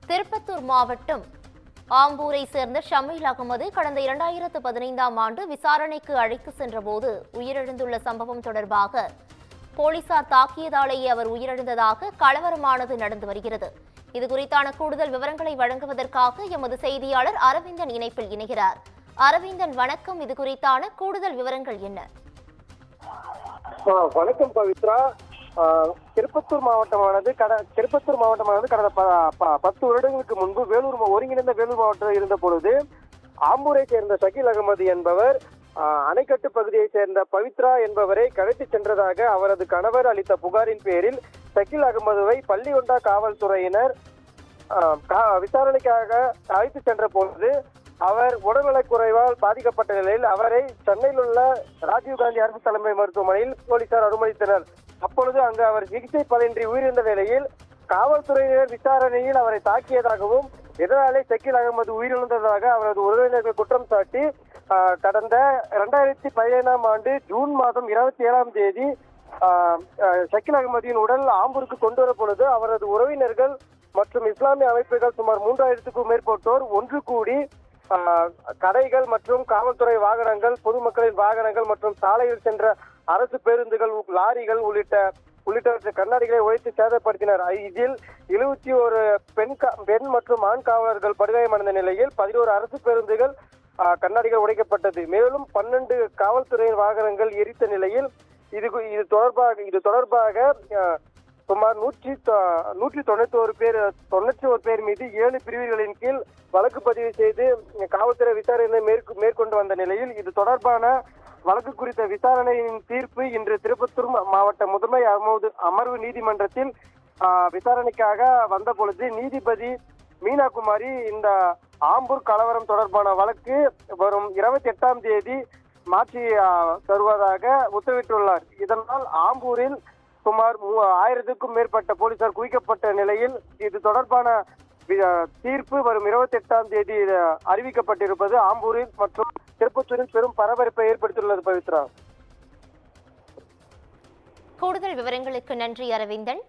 திருப்பத்தூர் மாவட்டம் ஆம்பூரை சேர்ந்த ஷமீல் அகமது கடந்த 2015ஆம் ஆண்டு விசாரணைக்கு அழைத்து சென்றபோது உயிரிழந்துள்ள சம்பவம் தொடர்பாக போலீசார் தாக்கியதாலேயே அவர் உயிரிழந்ததாக கலவரமானது நடந்து வருகிறது. இதுகுறித்தான கூடுதல் விவரங்களை வழங்குவதற்காக எமது செய்தியாளர் அரவிந்தன் இணைப்பில் இணைகிறார். அரவிந்தன் வணக்கம். இதுகுறித்தான கூடுதல் விவரங்கள் என்ன? வணக்கம் பவித்ரா. திருப்பத்தூர் மாவட்டமானது கடந்த 10 வருடங்களுக்கு முன்பு ஒருங்கிணைந்த வேலூர் மாவட்டத்தில் இருந்த பொழுது ஆம்பூரை சேர்ந்த ஷகீல் அகமது என்பவர் அணைக்கட்டு பகுதியை சேர்ந்த பவித்ரா என்பவரை கடத்தி சென்றதாக அவரது கணவர் அளித்த புகாரின் பேரில் ஷகீல் அகமதுவை பள்ளிகொண்டா காவல்துறையினர் விசாரணைக்காக அழைத்து சென்ற பொழுது அவர் உடல்நலக் குறைவால் பாதிக்கப்பட்ட நிலையில் அவரை சென்னையில் உள்ள ராஜீவ்காந்தி அரசு தலைமை மருத்துவமனையில் போலீசார் அனுமதித்தனர். அப்பொழுது அங்கு அவர் சிகிச்சை பலனின்றி உயிரிழந்த நிலையில் காவல்துறையினர் விசாரணையில் அவரை தாக்கியதாகவும் இதனாலே ஷகீல் அகமது உயிரிழந்ததாக அவரது உறவினர்கள் குற்றம் சாட்டி கடந்த 2017ஆம் ஆண்டு ஜூன் மாதம் 27ஆம் தேதி ஷகீல் அகமதியின் உடல் ஆம்பூருக்கு கொண்டு வர பொழுது அவரது உறவினர்கள் மற்றும் இஸ்லாமிய அமைப்புகள் சுமார் 3000க்கும் மேற்பட்டோர் ஒன்று கூடி கடைகள் மற்றும் காவல்துறை வாகனங்கள், பொதுமக்களின் வாகனங்கள் மற்றும் சாலையில் சென்ற அரசு பேருந்துகள், லாரிகள் உள்ளிட்ட கண்ணாடிகளை உடைத்து சேதப்படுத்தினர். இதில் 71 பெண் மற்றும் ஆண் காவலர்கள் படுகாயமடைந்த நிலையில் 11 அரசு பேருந்துகள் கண்ணாடிகள் உடைக்கப்பட்டது. மேலும் 12 காவல்துறையின் வாகனங்கள் எரித்த நிலையில் இது தொடர்பாக சுமார் 191 பேர் மீது 7 பிரிவுகளின் கீழ் வழக்கு பதிவு செய்து காவல்துறை விசாரணை மேற்கொண்டு வந்த நிலையில் இது தொடர்பான வழக்கு குறித்த விசாரணையின் தீர்ப்பு இன்று திருப்பத்தூர் மாவட்ட முதன்மை அமர்வு நீதிமன்றத்தில் விசாரணைக்காக வந்த பொழுது நீதிபதி மீனாகுமாரி இந்த ஆம்பூர் கலவரம் தொடர்பான வழக்கு வரும் 28ஆம் தேதி மாற்றி தருவதாக உத்தரவிட்டுள்ளார். இதனால் ஆம்பூரில் சுமார் 1000க்கும் மேற்பட்ட போலீசார் குவிக்கப்பட்ட நிலையில் இது தொடர்பான தீர்ப்பு வரும் 28ஆம் தேதி அறிவிக்கப்பட்டிருப்பது ஆம்பூரில் மற்றும் திருப்பத்தூரில் பெரும் பரபரப்பை ஏற்படுத்தியுள்ளது. பவித்ரா, கூடுதல் விவரங்களுக்கு நன்றி அரவிந்தன்.